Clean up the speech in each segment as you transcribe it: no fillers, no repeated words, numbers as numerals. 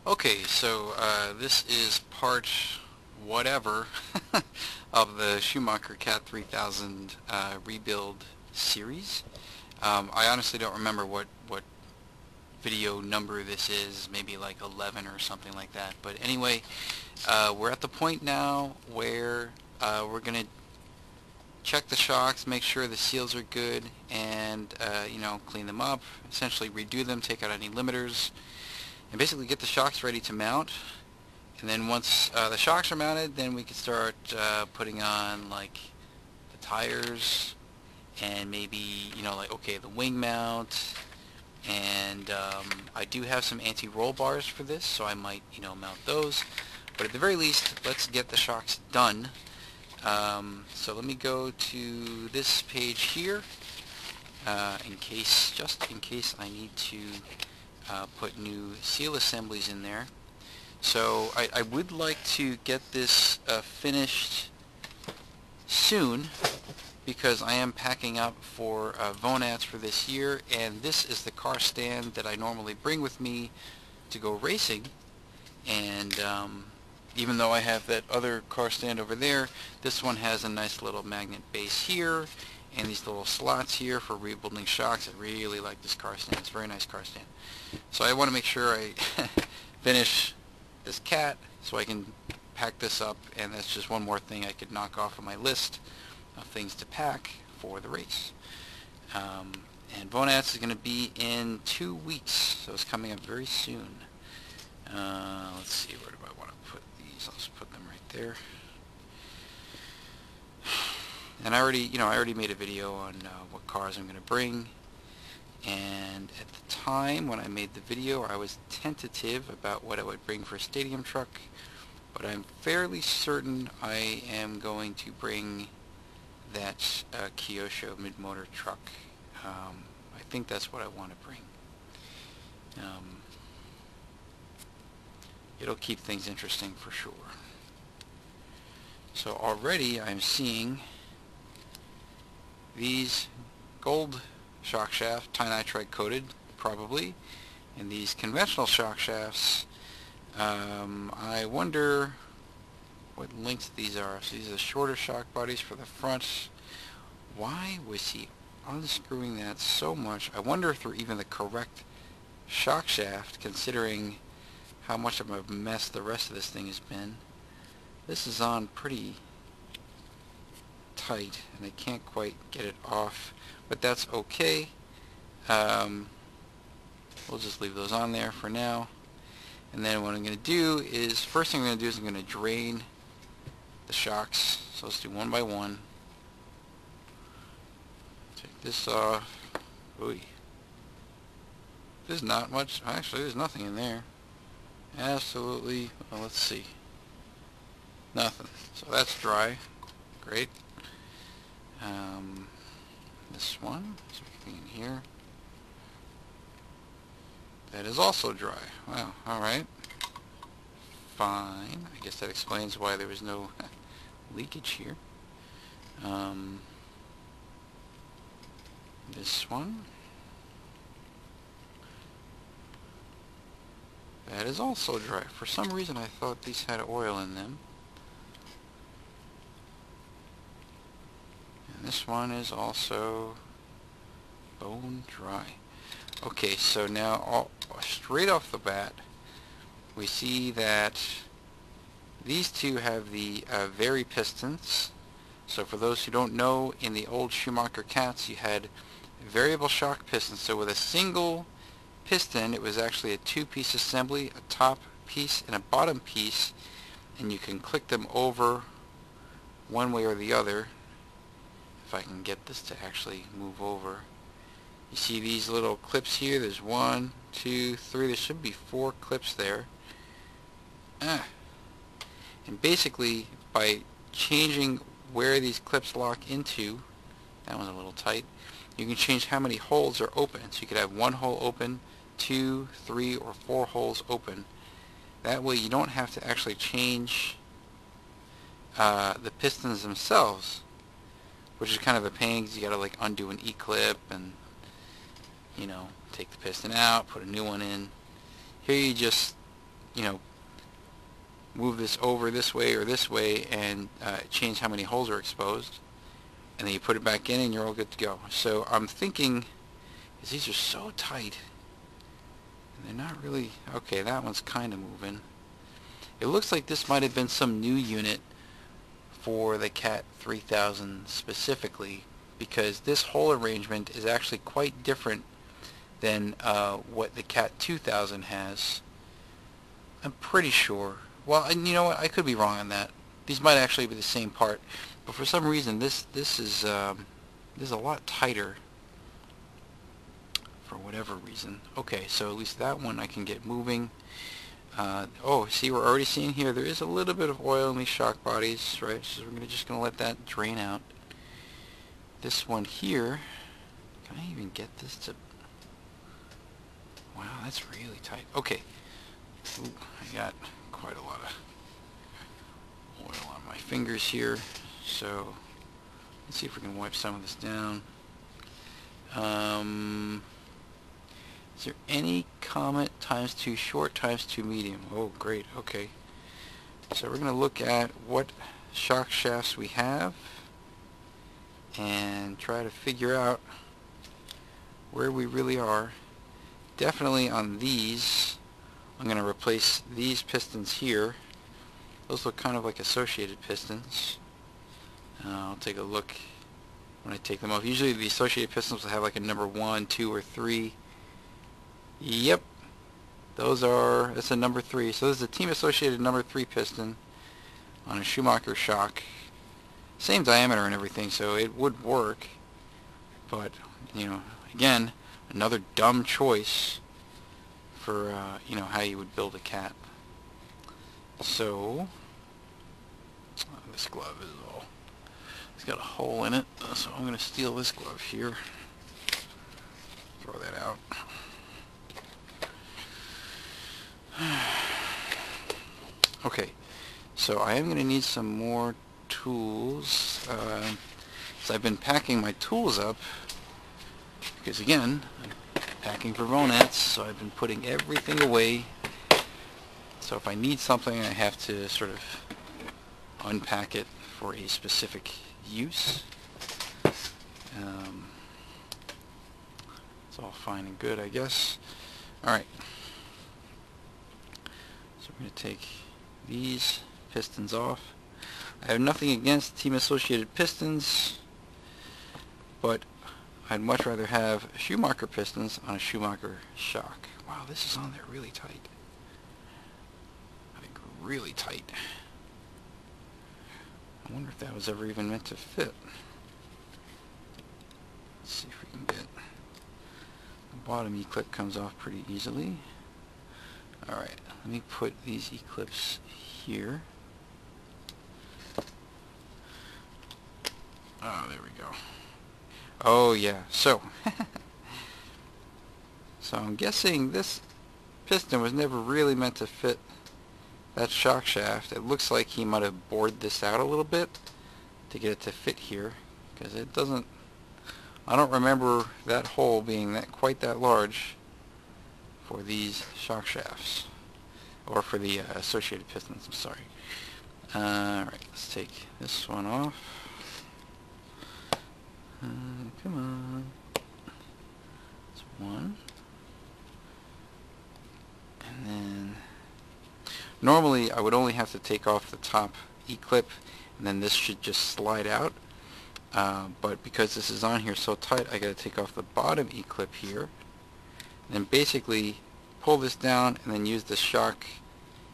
Okay, so this is part whatever of the Schumacher CAT 3000 rebuild series. I honestly don't remember what video number this is, maybe like 11 or something like that. But anyway, we're at the point now where we're going to check the shocks, make sure the seals are good, and clean them up, essentially redo them, take out any limiters, and basically get the shocks ready to mount. And then once the shocks are mounted, then we can start putting on like the tires and maybe, like, okay, the wing mount. And I do have some anti-roll bars for this, so I might, mount those. But at the very least, let's get the shocks done. So let me go to this page here, just in case I need to put new seal assemblies in there. So I would like to get this finished soon because I am packing up for Vonats for this year, and this is the car stand that I normally bring with me to go racing. And even though I have that other car stand over there, this one has a nice little magnet base here and these little slots here for rebuilding shocks. I really like this car stand. It's a very nice car stand. So I want to make sure I finish this CAT so I can pack this up, and that's just one more thing I could knock off of my list of things to pack for the race. And Vonats is going to be in 2 weeks, so it's coming up very soon. Let's see, where do I want to put these? I'll just put them right there. And I already made a video on what cars I'm going to bring. And at the time when I made the video, I was tentative about what I would bring for a stadium truck, but I'm fairly certain I am going to bring that Kyosho mid-motor truck. I think that's what I want to bring. It'll keep things interesting for sure. So already I'm seeing these gold shock shaft, tinitride coated probably, and these conventional shock shafts, I wonder what length these are. So these are the shorter shock bodies for the front. Why was he unscrewing that so much? I wonder if they're even the correct shock shaft considering how much of a mess the rest of this thing has been. This is on pretty tight and I can't quite get it off, but that's okay. We'll just leave those on there for now. And then what I'm going to do is, first thing I'm going to do is I'm going to drain the shocks. So let's do one by one. Take this off. Ooh. There's not much. Actually, there's nothing in there. Absolutely. Well, let's see. Nothing. So that's dry. Great. This one. So in here. That is also dry. Wow. All right. Fine. I guess that explains why there was no leakage here. This one. That is also dry. For some reason I thought these had oil in them. And this one is also bone dry. Okay, so now straight off the bat we see that these two have the Very Pistons. So for those who don't know, in the old Schumacher CATs you had variable shock pistons. So with a single piston, it was actually a two-piece assembly, a top piece and a bottom piece, and you can click them over one way or the other. If I can get this to actually move over. You see these little clips here. There's 1, 2, 3. There should be 4 clips there. And basically, by changing where these clips lock into, that one's a little tight, you can change how many holes are open. So you could have 1 hole open, 2, 3, or 4 holes open. That way you don't have to actually change the pistons themselves, which is kind of a pain because you gotta like undo an E-clip and take the piston out, put a new one in. Here you just you know, move this over this way or this way and change how many holes are exposed, and then you put it back in and you're all good to go. So I'm thinking, because these are so tight, and they're not really, okay, that one's kind of moving. It looks like this might have been some new unit for the CAT 3000 specifically, because this hole arrangement is actually quite different than what the CAT 2000 has. I'm pretty sure. Well, and you know what? I could be wrong on that. These might actually be the same part, but for some reason this is a lot tighter. For whatever reason. Okay, so at least that one I can get moving. Oh, see, we're already seeing here there is a little bit of oil in these shock bodies, right? So we're just gonna let that drain out. This one here, can I even get this to? Wow, that's really tight. Okay. Ooh, I got quite a lot of oil on my fingers here, so let's see if we can wipe some of this down. Is there any Comet ×2 short ×2 medium? Oh, great. Okay. So we're going to look at what shock shafts we have and try to figure out where we really are. Definitely on these, I'm going to replace these pistons here. Those look kind of like associated pistons. I'll take a look when I take them off. Usually the associated pistons will have like a number 1, 2, or 3. Yep, that's a number 3. So this is a team associated number 3 piston on a Schumacher shock. Same diameter and everything, so it would work. But, you know, again, another dumb choice for, you know, how you would build a CAT. So, this glove is all, it's got a hole in it, so I'm going to steal this glove here. Throw that out. Okay, so I am going to need some more tools. So I've been packing my tools up because, again, I'm packing for Vonets, so I've been putting everything away. So if I need something, I have to sort of unpack it for a specific use. It's all fine and good, I guess. Alright. So we're going to take these pistons off. I have nothing against team associated pistons, but I'd much rather have Schumacher pistons on a Schumacher shock. Wow, this is on there really tight. Like really tight. I wonder if that was ever even meant to fit. Let's see if we can get the bottom E-clip comes off pretty easily. Alright, let me put these E-clips here. Oh, there we go. Oh yeah, so I'm guessing this piston was never really meant to fit that shock shaft. It looks like he might have bored this out a little bit to get it to fit here, because it doesn't, I don't remember that hole being quite that large for these shock shafts, or for the associated pistons, I'm sorry. Alright, let's take this one off. Come on. That's one. And then, normally I would only have to take off the top E-clip, and then this should just slide out. But because this is on here so tight, I gotta take off the bottom E-clip here. And then basically pull this down and then use the shock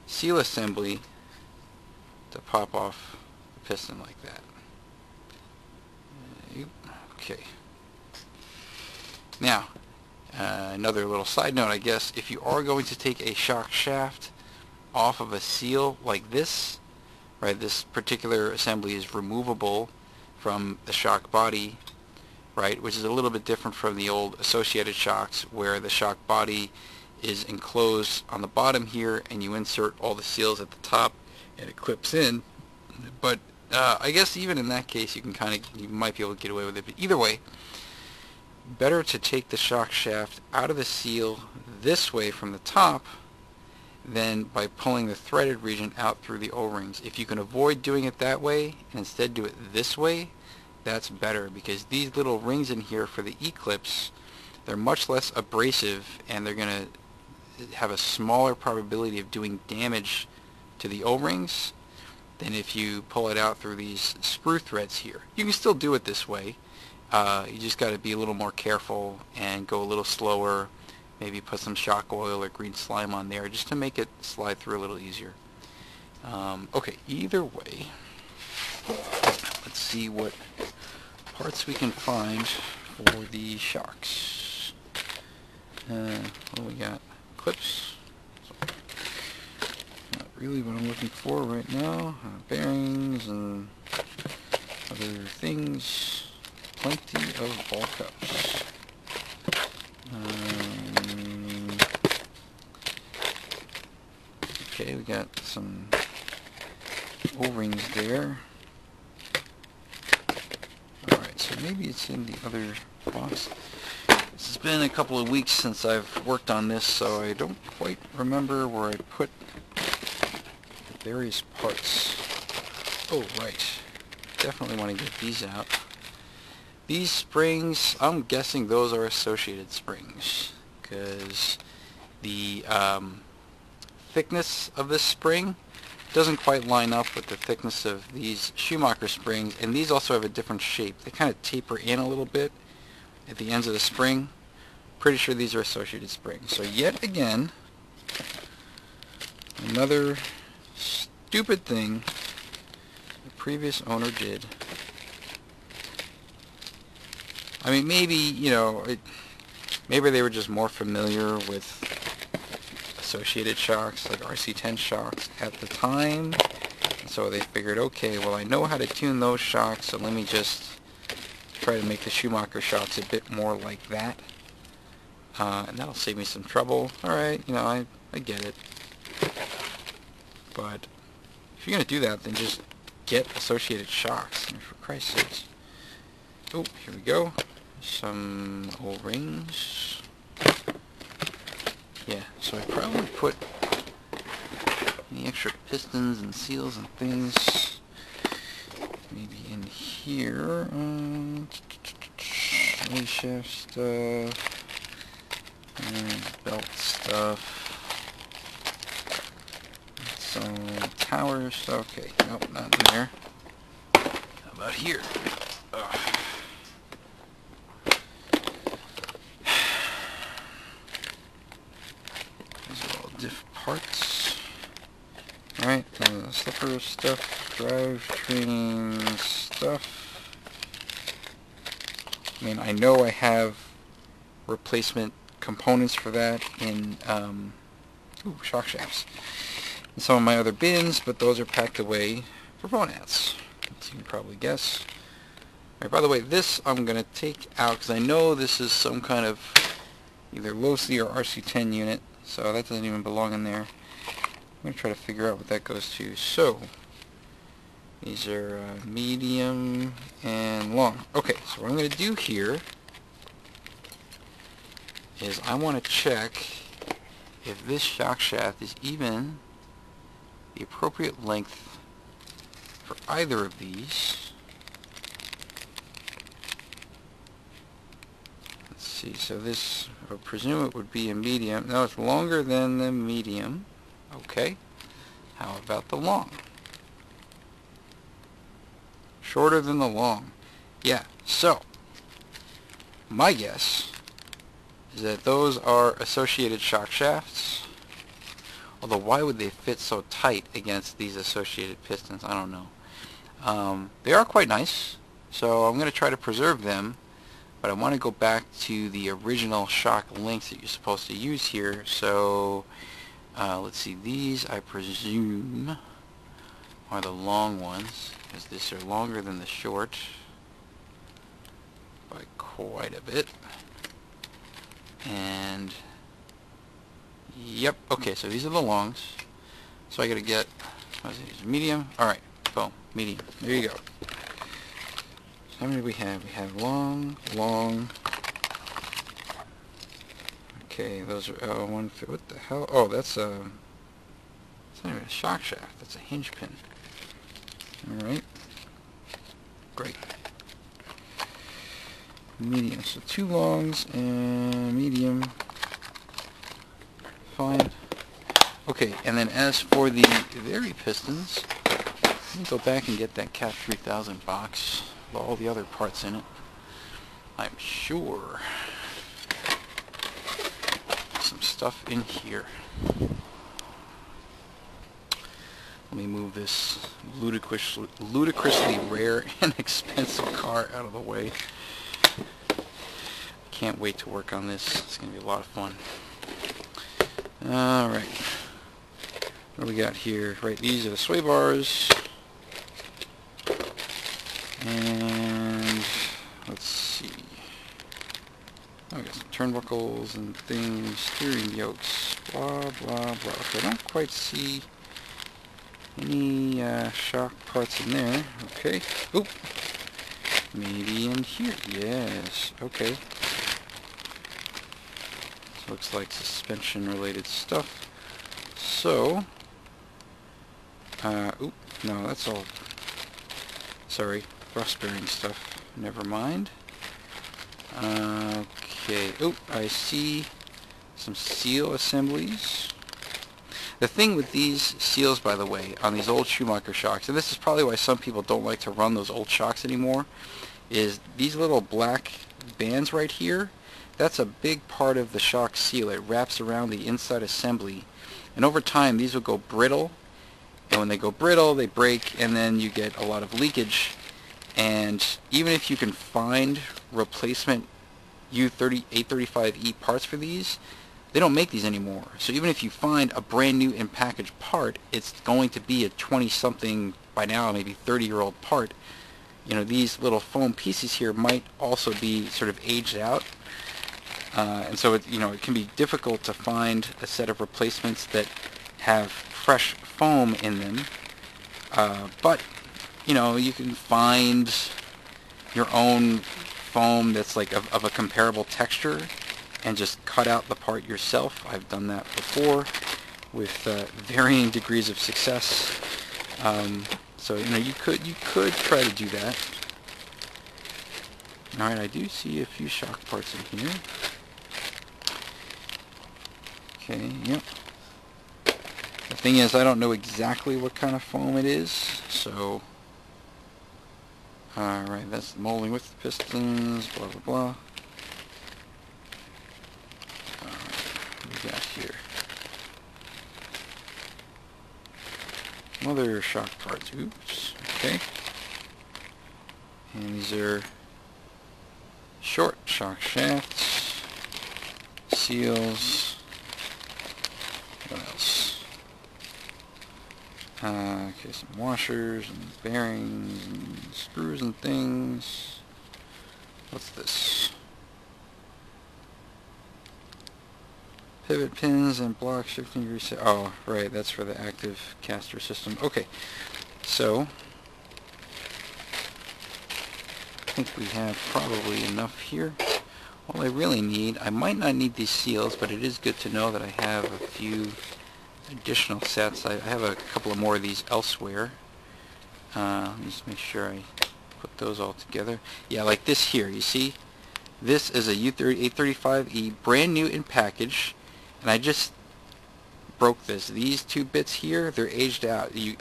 seal assembly to pop off the piston like that. Okay. Now, another little side note, I guess, if you are going to take a shock shaft off of a seal like this, right, this particular assembly is removable from the shock body, right, which is a little bit different from the old associated shocks where the shock body is enclosed on the bottom here and you insert all the seals at the top and it clips in. But I guess even in that case you might be able to get away with it. But either way, better to take the shock shaft out of the seal this way from the top than by pulling the threaded region out through the O-rings. If you can avoid doing it that way and instead do it this way, that's better, because these little rings in here for the E-clips, they're much less abrasive and they're going to have a smaller probability of doing damage to the O-rings than if you pull it out through these screw threads here. You can still do it this way. You just got to be a little more careful and go a little slower. Maybe put some shock oil or green slime on there just to make it slide through a little easier. Okay, either way, let's see what parts we can find for the shocks. What we got? Clips. Not really what I'm looking for right now. Bearings and other things. Plenty of ball cups. Okay, we got some O-rings there. Alright, so maybe it's in the other box. This has been a couple of weeks since I've worked on this, so I don't quite remember where I put the various parts. Oh, right. Definitely want to get these out. These springs, I'm guessing those are associated springs, because the thickness of this spring doesn't quite line up with the thickness of these Schumacher springs, and these also have a different shape. They kind of taper in a little bit at the ends of the spring. Pretty sure these are associated springs. So yet again, another stupid thing the previous owner did. I mean, maybe, you know, maybe they were just more familiar with associated shocks, like RC10 shocks at the time, and so they figured, okay, well, I know how to tune those shocks, so let me just try to make the Schumacher shocks a bit more like that, and that'll save me some trouble. Alright, you know, I get it, but if you're going to do that, then just get associated shocks, I mean, for Christ's sakes. Oh, here we go. Some O-rings. Yeah, so I probably put the extra pistons and seals and things maybe in here. Shaft stuff. And belt stuff. Some tower stuff. Okay, nope, not in there. How about here? Diff parts. Alright, slipper stuff, drivetrain stuff. I mean, I know I have replacement components for that in shock shafts in some of my other bins, but those are packed away for bonats, as you can probably guess. Alright, by the way, this I'm going to take out because I know this is some kind of either low-C or RC10 unit. So that doesn't even belong in there. I'm going to try to figure out what that goes to. So, these are medium and long. Okay, so what I'm going to do here is I want to check if this shock shaft is even the appropriate length for either of these. See, so this, I would presume it would be a medium. No, it's longer than the medium. Okay. How about the long? Shorter than the long. Yeah, so my guess is that those are associated shock shafts. Although, why would they fit so tight against these associated pistons? I don't know. They are quite nice, so I'm going to try to preserve them. But I want to go back to the original shock lengths that you're supposed to use here. So, let's see, these I presume are the long ones, because these are longer than the short by quite a bit. And, yep, okay, so these are the longs. So I gotta get, what is it, medium? Alright, boom, medium. There you go. How many do we have? We have long, long. Okay, those are, what the hell? Oh, that's It's not even a shock shaft. That's a hinge pin. Alright. Great. Medium. So 2 longs and medium. Fine. Okay, and then as for the very pistons, let me go back and get that CAT 3000 box with all the other parts in it. I'm sure some stuff in here. Let me move this ludicrously rare and expensive car out of the way. Can't wait to work on this. It's going to be a lot of fun. Alright. What do we got here? Right, these are the sway bars. And let's see. Oh, we got some turnbuckles and things, steering yokes, blah, blah, blah. Okay, I don't quite see any shock parts in there. Okay. Oop. Maybe in here. Yes. Okay. So looks like suspension related stuff. So, oop. No, that's all. Sorry. Rust bearing stuff. Never mind. Okay. Oop. I see some seal assemblies. The thing with these seals, by the way, on these old Schumacher shocks, and this is probably why some people don't like to run those old shocks anymore, is these little black bands right here. That's a big part of the shock seal. It wraps around the inside assembly, and over time these will go brittle, and when they go brittle they break, and then you get a lot of leakage. And even if you can find replacement U835E parts for these, they don't make these anymore. So even if you find a brand new in package part, it's going to be a 20-something, by now maybe 30-year-old part. You know, these little foam pieces here might also be sort of aged out. And so it, you know, it can be difficult to find a set of replacements that have fresh foam in them. But you know, you can find your own foam that's like of a comparable texture and just cut out the part yourself. I've done that before with varying degrees of success. So you know, you could try to do that. Alright, I do see a few shock parts in here. Okay, yep. The thing is, I don't know exactly what kind of foam it is, so... Alright, that's the molding with the pistons, blah blah blah. What do we got here? Some other shock parts. Oops. Okay. And these are short shock shafts, seals. What else? Okay, some washers and bearings and screws and things. What's this? Pivot pins and block shifting reset. Oh, right, that's for the active caster system. Okay, so I think we have probably enough here. All I really need, I might not need these seals, but it is good to know that I have a few additional sets. I have a couple of more of these elsewhere. Let me just make sure I put those all together. Yeah, like this here, you see? This is a U835E, brand new in package, and I just broke this. These two bits here, they're aged out. You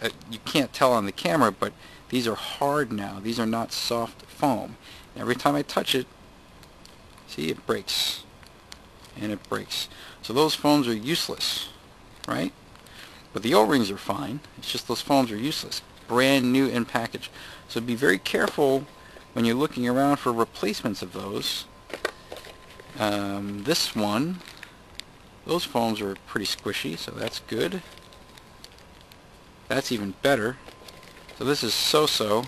can't tell on the camera, but these are hard now. These are not soft foam. And every time I touch it, see, it breaks. And it breaks. So those foams are useless, right? But the O-rings are fine. It's just those foams are useless. Brand new in package. So be very careful when you're looking around for replacements of those. This one, those foams are pretty squishy, so that's good. That's even better. So this is so-so.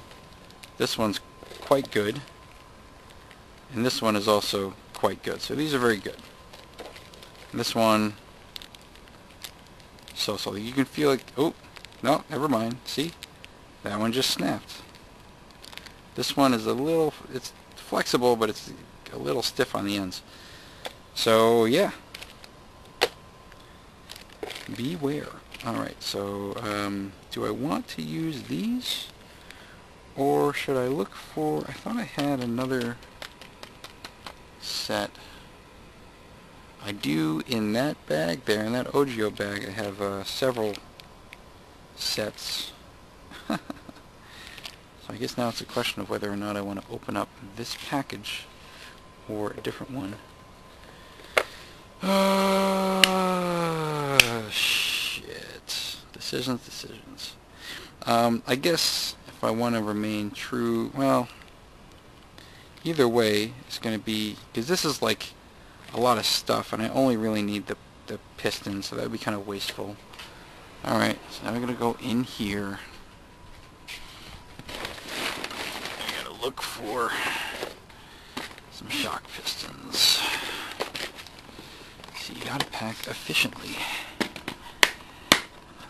This one's quite good. And this one is also quite good. So these are very good. And this one, so-so. You can feel like, oh, no, never mind. See? That one just snapped. This one is a little, it's flexible, but it's a little stiff on the ends. So, yeah. Beware. Alright, so do I want to use these? Or should I look for... I thought I had another set. I do in that bag there, in that Ogio bag, I have several sets. So I guess now it's a question of whether or not I want to open up this package or a different one. Shit. Decisions. I guess if I want to remain true, well, either way, it's going to be, because this is like a lot of stuff, and I only really need the Pistons, so that would be kind of wasteful. Alright, so now we're going to go in here. I got to look for some shock pistons. So you got to pack efficiently.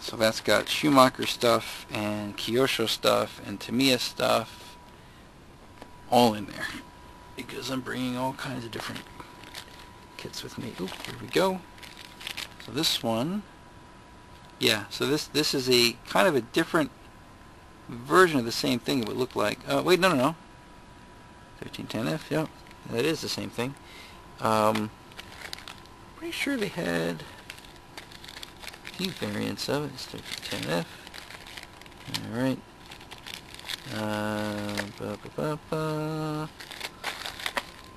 So that's got Schumacher stuff and Kyosho stuff and Tamiya stuff all in there, because I'm bringing all kinds of different kits with me. Oop, here we go. So this one, yeah, so this is a kind of a different version of the same thing it would look like. Wait, no. 1310F, yep, that is the same thing. Pretty sure they had a few variants of it. It's 1310F. Alright.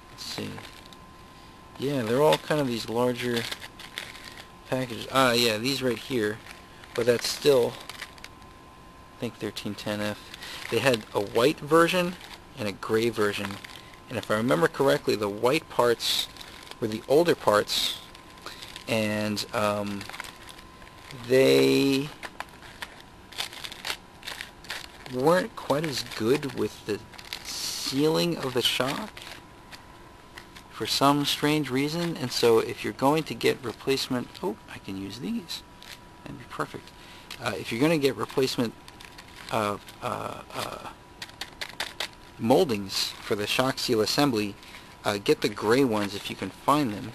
Let's see. Yeah, they're all kind of these larger packages. Yeah, these right here. But that's still, I think, 1310F. They had a white version and a gray version. And if I remember correctly, the white parts were the older parts. And they weren't quite as good with the sealing of the shock for some strange reason, and so if you're going to get replacement, oh, I can use these, that'd be perfect. If you're going to get replacement moldings for the shock seal assembly, get the gray ones if you can find them,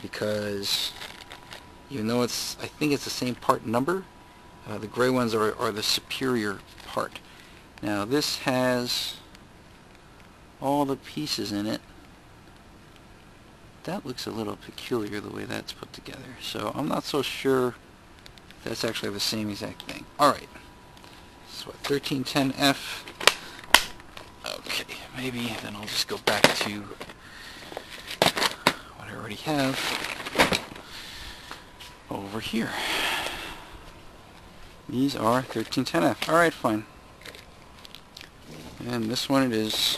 because even though I think it's the same part number, the gray ones are the superior part. Now this has all the pieces in it. That looks a little peculiar the way that's put together, so I'm not so sure if that's actually the same exact thing. Alright, so 1310F. Okay, maybe then I'll just go back to what I already have over here. These are 1310F. Alright, fine. And this one it is.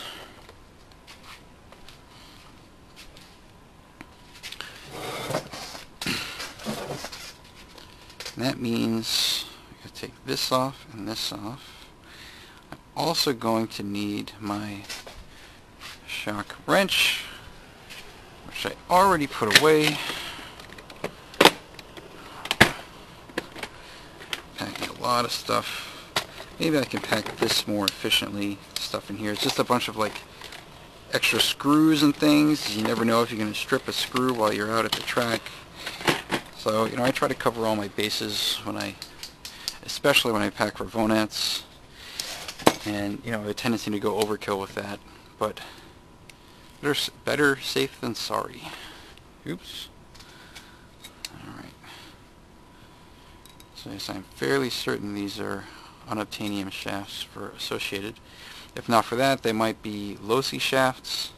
And that means I'm going to take this off and this off. I'm also going to need my shock wrench, which I already put away. Packing a lot of stuff. Maybe I can pack this more efficiently. Stuff in here. It's just a bunch of like extra screws and things. You never know if you're going to strip a screw while you're out at the track. So, I try to cover all my bases especially when I pack for Vonats. And, I have a tendency to go overkill with that. But better safe than sorry. Oops. Alright. So yes, I'm fairly certain these are unobtainium shafts for Associated. If not for that, they might be Losi shafts.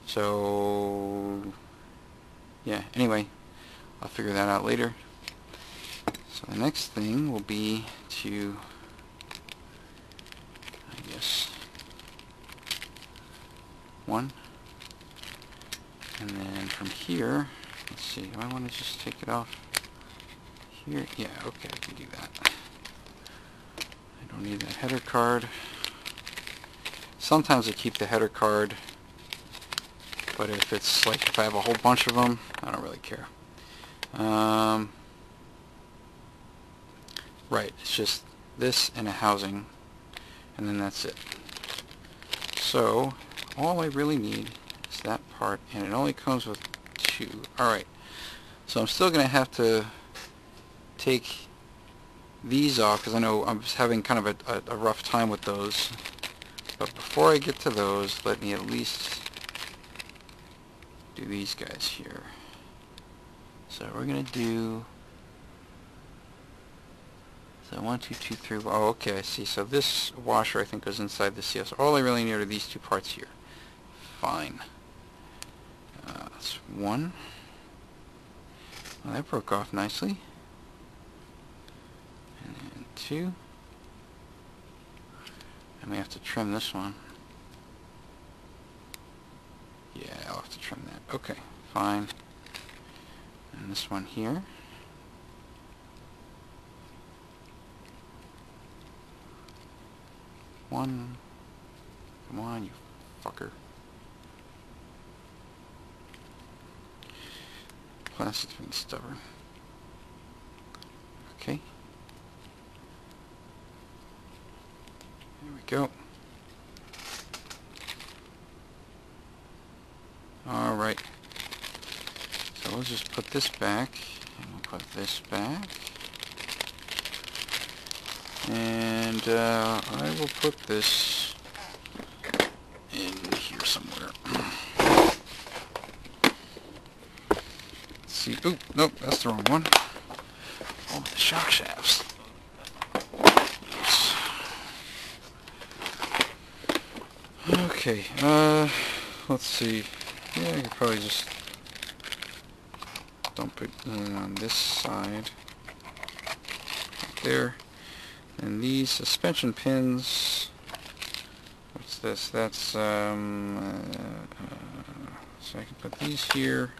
So, yeah, anyway, I'll figure that out later. So the next thing will be to, I guess, one. And then from here, let's see, do I want to just take it off here? Yeah, okay, I can do that. I don't need that header card. Sometimes I keep the header card, but if I have a whole bunch of them, I don't really care. Right, it's just this and a housing, and then that's it. So, all I really need is that part, and it only comes with two. Alright, so I'm still going to have to take these off because I know I'm just having kind of a rough time with those. But before I get to those, let me at least do these guys here. So we're going to do... So 1, 2, 2, 3... Oh, okay, I see. So this washer, I think, goes inside the seal. So all I really need are these two parts here. Fine. That's one. Well, that broke off nicely. And two. And we have to trim this one. Yeah, I'll have to trim that. Okay, fine. And this one here. One. Come on, you fucker. Plastic's been stubborn. Okay. There we go. Alright. So we'll just put this back. And we'll put this back. And I will put this in here somewhere. Let's see. Oop, nope, that's the wrong one. Oh, the shock shafts. Oops. Okay, let's see. Yeah, I could probably just dump it in on this side. Right there. And these suspension pins, what's this? That's, so I can put these here.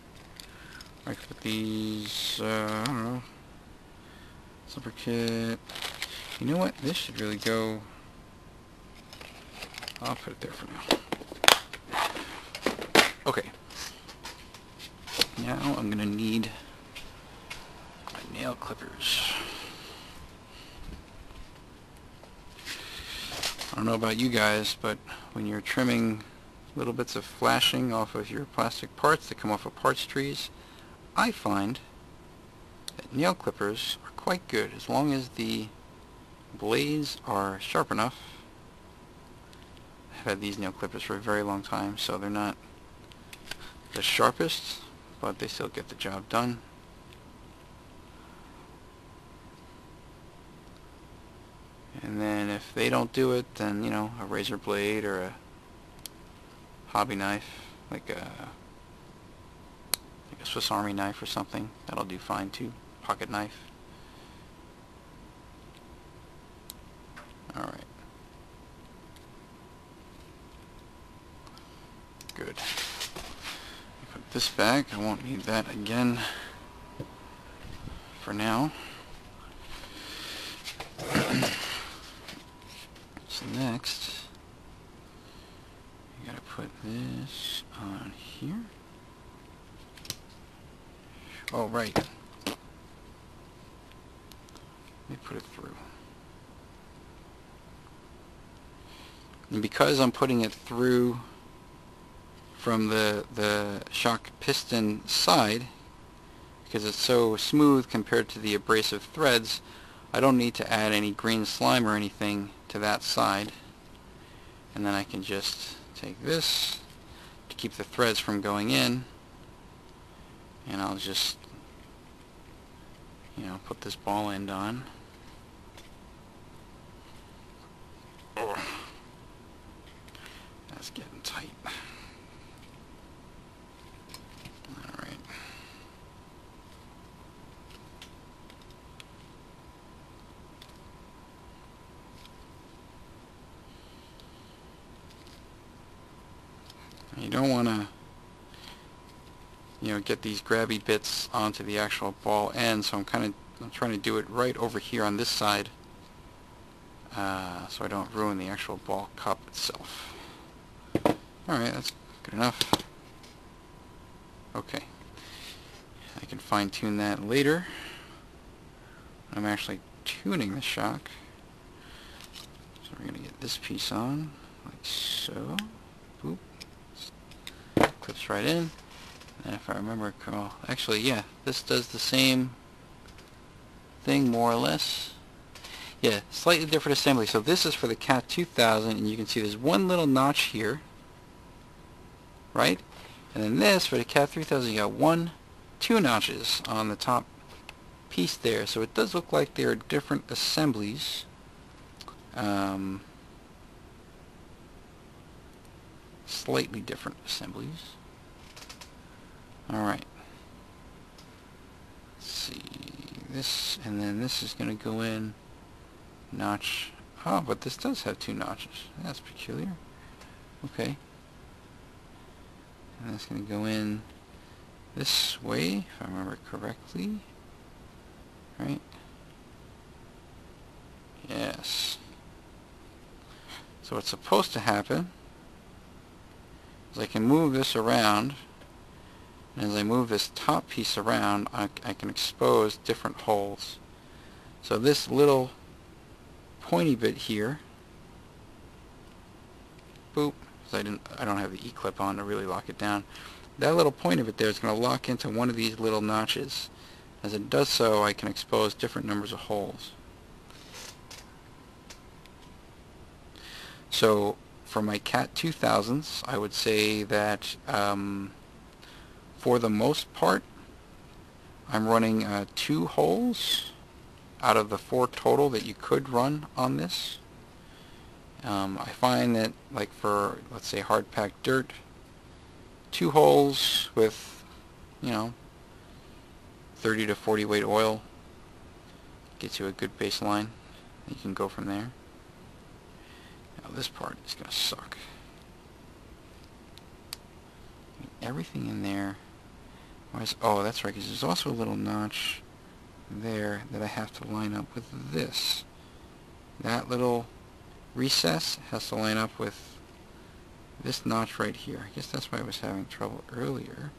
I can put these, I don't know, zipper kit. You know what? This should really go, I'll put it there for now. Okay. Now I'm going to need my nail clippers. I don't know about you guys, but when you're trimming little bits of flashing off of your plastic parts that come off of parts trees, I find that nail clippers are quite good as long as the blades are sharp enough. I've had these nail clippers for a very long time, so they're not the sharpest, but they still get the job done. And then if they don't do it, then, you know, a razor blade or a hobby knife, like a Swiss Army knife or something, that'll do fine too. Pocket knife. Alright. Good. Put this back. I won't need that again for now. So next, you gotta put this on here. Oh, right. Let me put it through. And because I'm putting it through from the shock piston side, because it's so smooth compared to the abrasive threads, I don't need to add any green slime or anything to that side. And then I can just take this to keep the threads from going in, and I'll just, you know, put this ball end on. Oh, that's getting tight. Alright. You don't want to, you know, get these grabby bits onto the actual ball end, so I'm trying to do it right over here on this side, so I don't ruin the actual ball cup itself. Alright, that's good enough. Okay. I can fine-tune that later. I'm actually tuning the shock. So we're going to get this piece on, like so. Boop. Clips right in. And if I remember, actually, yeah, this does the same thing, more or less. Yeah, slightly different assembly. So this is for the CAT 2000, and you can see there's one little notch here, right? And then this, for the CAT 3000, you got two notches on the top piece there. So it does look like there are different assemblies. Slightly different assemblies. Alright. Let's see. This, and then this is going to go in. Notch. Oh, but this does have two notches. That's peculiar. Okay. And that's going to go in this way, if I remember correctly. Right? Yes. So what's supposed to happen is I can move this around, and as I move this top piece around, I can expose different holes. So this little pointy bit here, boop, because I don't have the E-clip on to really lock it down. That little pointy bit there is going to lock into one of these little notches. As it does so, I can expose different numbers of holes. So for my CAT 2000s, I would say that for the most part, I'm running 2 holes out of the 4 total that you could run on this. I find that, like for, let's say, hard packed dirt, 2 holes with, you know, 30 to 40 weight oil gets you a good baseline. You can go from there. Now this part is going to suck. Everything in there. Oh, that's right, because there's also a little notch there that I have to line up with this. That little recess has to line up with this notch right here. I guess that's why I was having trouble earlier.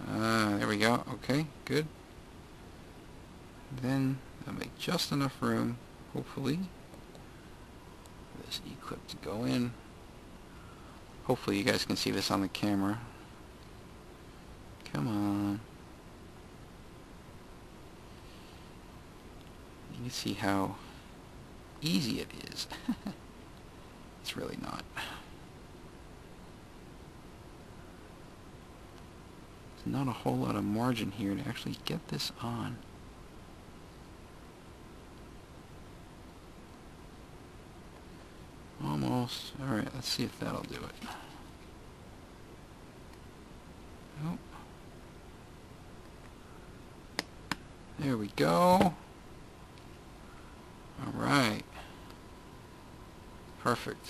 There we go. Okay, good. Then I'll make just enough room, hopefully, for this E-clip to go in. Hopefully you guys can see this on the camera. Come on. You can see how easy it is. It's really not. There's not a whole lot of margin here to actually get this on. Almost. Alright, let's see if that'll do it. Nope. There we go. Alright. Perfect.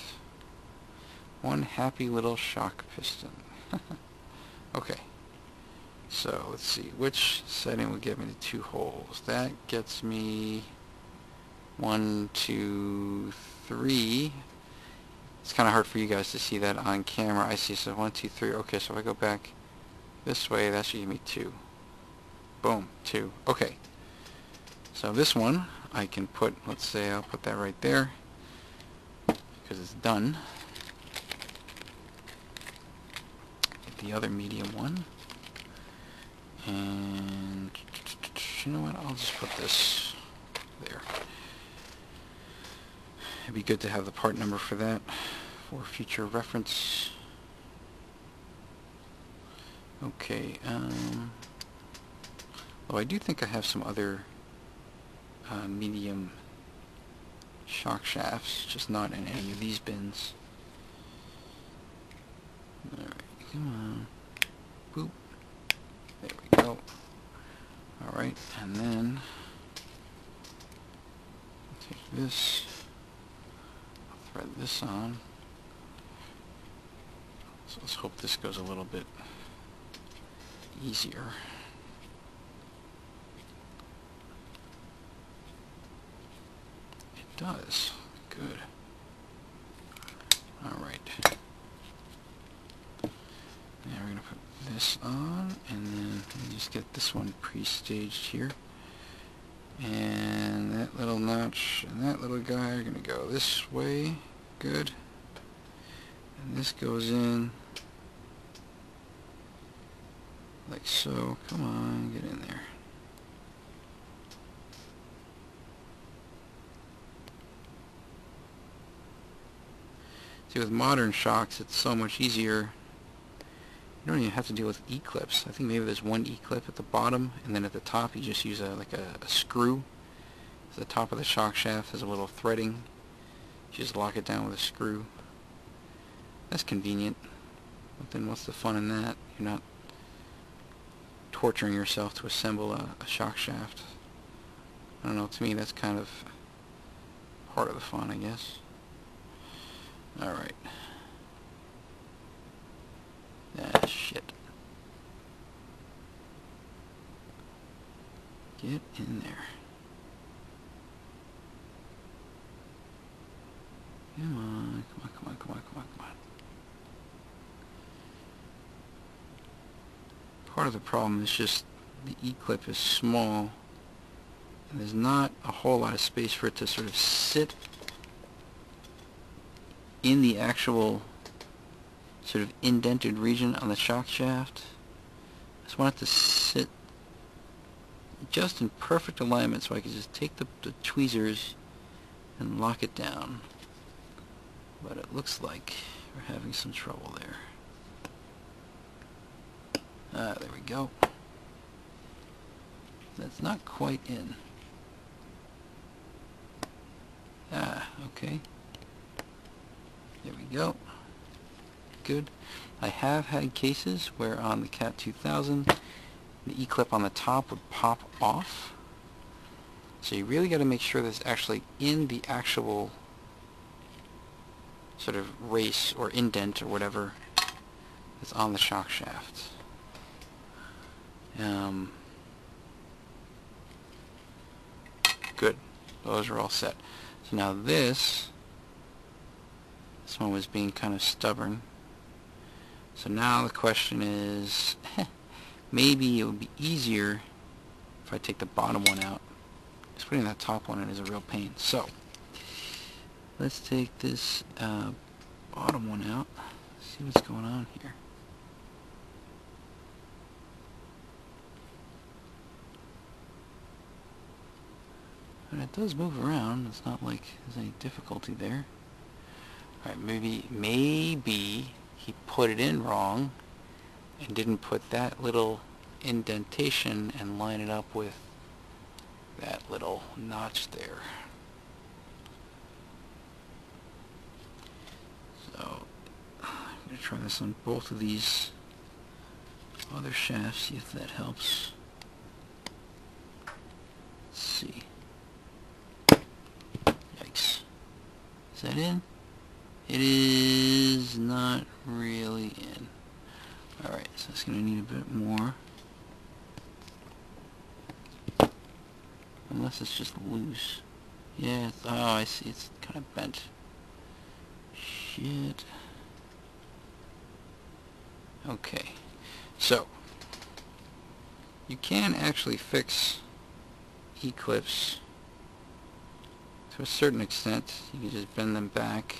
One happy little shock piston. Okay. So let's see, which setting would get me to 2 holes? That gets me 1, 2, 3. It's kind of hard for you guys to see that on camera. I see, so 1, 2, 3. Okay, so if I go back this way, that should give me 2. Boom, 2. Okay. So this one, I can put, let's say I'll put that right there, because it's done. Get the other medium one. And you know what, I'll just put this there. It'd be good to have the part number for that for future reference. Okay, oh, I do think I have some other medium shock shafts, just not in any of these bins. Alright, come on. Boop. There we go. Alright, and then take this, thread this on. So let's hope this goes a little bit easier. It does. Good. Alright. Now we're going to put this on, and then just get this one pre-staged here. And that little notch and that little guy are going to go this way. Good. And this goes in like so. Come on, get in there. See, with modern shocks, it's so much easier. You don't even have to deal with E-clips. I think maybe there's one E-clip at the bottom, and then at the top you just use like a screw. So the top of the shock shaft has a little threading. You just lock it down with a screw. That's convenient. But then what's the fun in that? You're not torturing yourself to assemble a shock shaft. I don't know, to me that's kind of part of the fun, I guess. Alright. Ah, shit. Get in there. Come on, come on, come on, come on, come on, come on. Part of the problem is just the E-clip is small, and there's not a whole lot of space for it to sort of sit in the actual sort of indented region on the shock shaft. I just want it to sit just in perfect alignment so I can just take the tweezers and lock it down. But it looks like we're having some trouble there. Ah, there we go. That's not quite in. Ah, okay. There we go. Good. I have had cases where on the CAT 2000 the E-clip on the top would pop off. So you really got to make sure that it's actually in the actual sort of race or indent or whatever that's on the shock shaft. Good. Those are all set. So now this one was being kind of stubborn. So now the question is, maybe it would be easier if I take the bottom one out. Just putting that top one in is a real pain. So let's take this bottom one out. See what's going on here. And it does move around. It's not like there's any difficulty there. Alright, maybe he put it in wrong and didn't put that little indentation and line it up with that little notch there. So I'm going to try this on both of these other shafts, see if that helps. Let's see. Yikes. Is that in? It is not really in. Alright, so it's going to need a bit more. Unless it's just loose. Yeah, it's, oh, I see, it's kind of bent. Shit. Okay, so you can actually fix E-clips to a certain extent. You can just bend them back.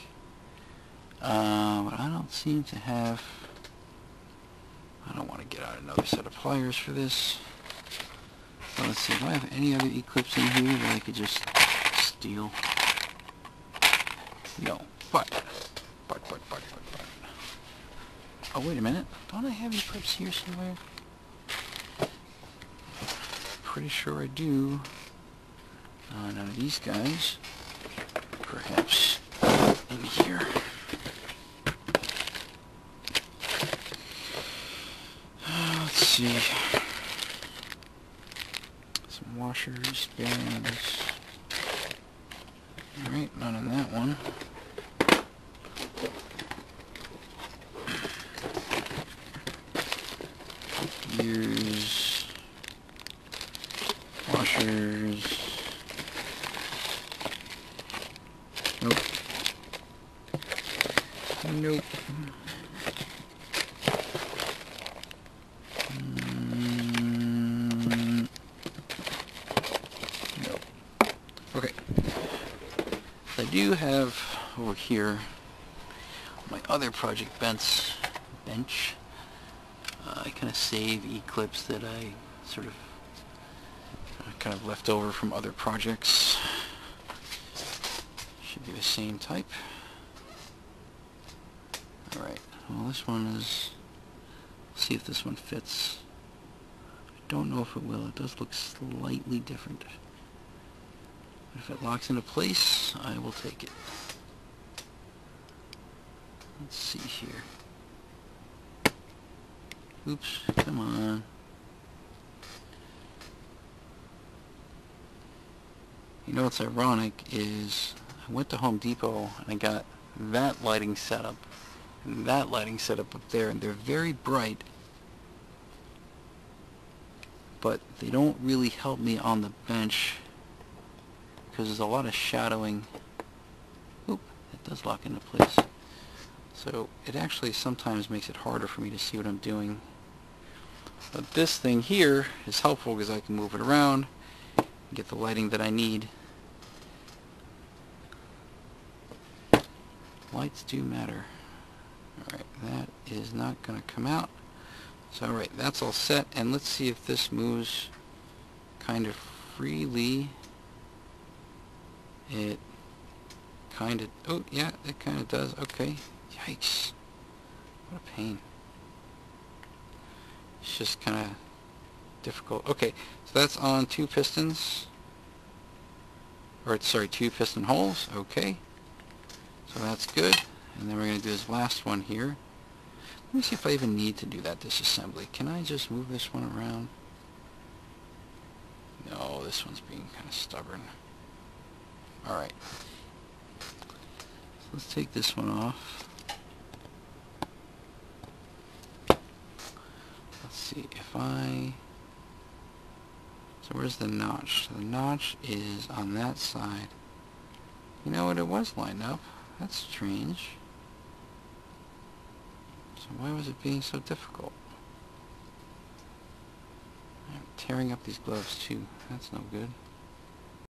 But I don't seem to have... I don't want to get out another set of pliers for this. So let's see, do I have any other E-clips in here that I could just steal? No, but. Oh, wait a minute. Don't I have E-clips here somewhere? Pretty sure I do. None of these guys. Perhaps in here. Let's see. Some washers, bearings. Alright, none in that one. Gears. Washers. Nope. Nope. Nope. Okay. I do have over here my other project bench. I kind of save E-clips that I sort of kind of left over from other projects. Should be the same type. Alright, well this one is, see if this one fits. I don't know if it will. It does look slightly different. If it locks into place, I will take it. Let's see here. Oops, come on. You know what's ironic is I went to Home Depot and I got that lighting setup and that lighting setup up there, and they're very bright, but they don't really help me on the bench because there's a lot of shadowing. Oop, it does lock into place. So it actually sometimes makes it harder for me to see what I'm doing. But this thing here is helpful because I can move it around and get the lighting that I need. Lights do matter. Alright, that is not going to come out. So alright, that's all set, and let's see if this moves kind of freely. It kind of, oh yeah, it kind of does. Okay, yikes. What a pain. It's just kind of difficult. Okay, so that's on 2 pistons. Or, sorry, 2 piston holes. Okay. So that's good. And then we're going to do this last one here. Let me see if I even need to do that disassembly. Can I just move this one around? No, this one's being kind of stubborn. Alright. So let's take this one off. Let's see if I... So where's the notch? The notch is on that side. You know what? It was lined up. That's strange. So why was it being so difficult? I'm tearing up these gloves too. That's no good.